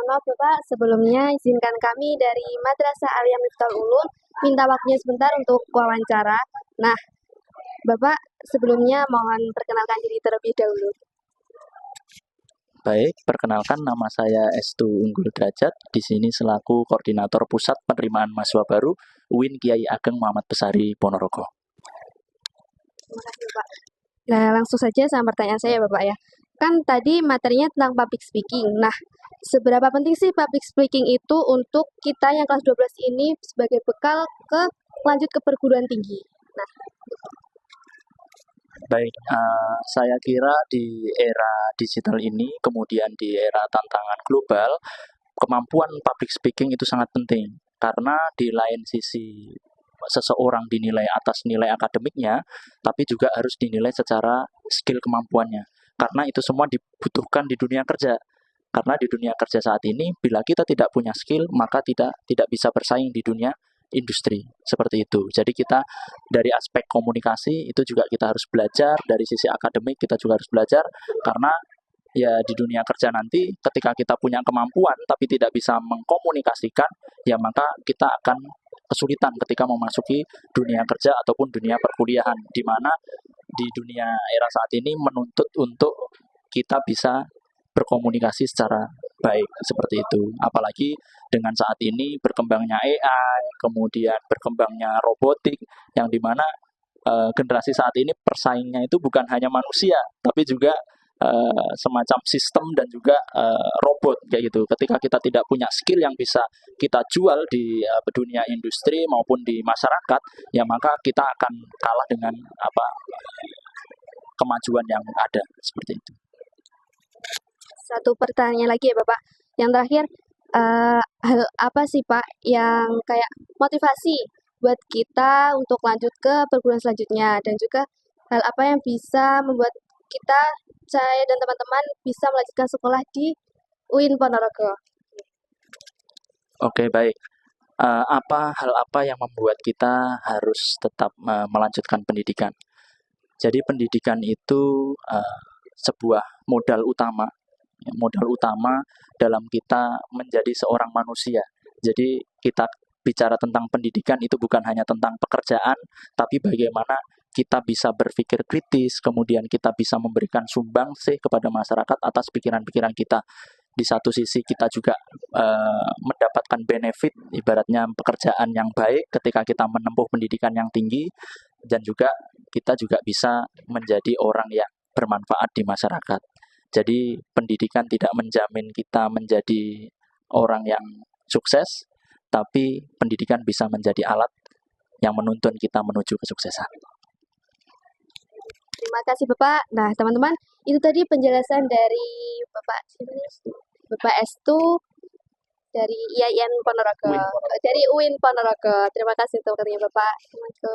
Mohon maaf Bapak, sebelumnya izinkan kami dari Madrasah Aliyah Miftahul Ulum minta waktunya sebentar untuk wawancara. Nah, Bapak sebelumnya mohon perkenalkan diri terlebih dahulu. Baik, perkenalkan nama saya Estu Unggul Derajat, di sini selaku Koordinator Pusat Penerimaan Mahasiswa Baru UIN Kiai Ageng Muhammad Besari Ponorogo. Terima kasih Bapak. Nah, langsung saja sama pertanyaan saya Bapak ya. Kan tadi materinya tentang public speaking. Nah, seberapa penting sih public speaking itu untuk kita yang kelas 12 ini sebagai bekal ke lanjut ke perguruan tinggi? Nah, Baik, saya kira di era digital ini, kemudian di era tantangan global, kemampuan public speaking itu sangat penting. Karena di lain sisi seseorang dinilai atas nilai akademiknya, tapi juga harus dinilai secara skill kemampuannya. Karena itu semua dibutuhkan di dunia kerja. Karena di dunia kerja saat ini, bila kita tidak punya skill, maka tidak bisa bersaing di dunia industri seperti itu. Jadi kita dari aspek komunikasi itu juga kita harus belajar, dari sisi akademik kita juga harus belajar, karena ya di dunia kerja nanti ketika kita punya kemampuan tapi tidak bisa mengkomunikasikan, ya maka kita akan kesulitan ketika memasuki dunia kerja ataupun dunia perkuliahan, di mana di dunia era saat ini menuntut untuk kita bisa berkomunikasi secara baik seperti itu. Apalagi dengan saat ini berkembangnya AI, kemudian berkembangnya robotik, yang dimana generasi saat ini persaingnya itu bukan hanya manusia, tapi juga semacam sistem dan juga robot kayak gitu. Ketika kita tidak punya skill yang bisa kita jual di dunia industri maupun di masyarakat, ya maka kita akan kalah dengan kemajuan yang ada seperti itu. satu pertanyaan lagi ya Bapak. Yang terakhir, hal apa sih Pak yang kayak motivasi buat kita untuk lanjut ke perguruan selanjutnya, dan juga hal apa yang bisa membuat kita, saya dan teman-teman bisa melanjutkan sekolah di UIN Ponorogo? Oke, baik. Hal apa yang membuat kita harus tetap melanjutkan pendidikan? Jadi pendidikan itu sebuah modal utama dalam kita menjadi seorang manusia. Jadi kita bicara tentang pendidikan itu bukan hanya tentang pekerjaan, tapi bagaimana kita bisa berpikir kritis, kemudian kita bisa memberikan sumbangsih kepada masyarakat atas pikiran-pikiran kita. Di satu sisi kita juga mendapatkan benefit, ibaratnya pekerjaan yang baik ketika kita menempuh pendidikan yang tinggi, dan juga kita juga bisa menjadi orang yang bermanfaat di masyarakat. Jadi pendidikan tidak menjamin kita menjadi orang yang sukses, tapi pendidikan bisa menjadi alat yang menuntun kita menuju kesuksesan. Terima kasih Bapak. Nah teman-teman, itu tadi penjelasan dari Bapak Estu dari IAIN Ponorogo, dari UIN Ponorogo. Terima kasih untuk waktunya Bapak.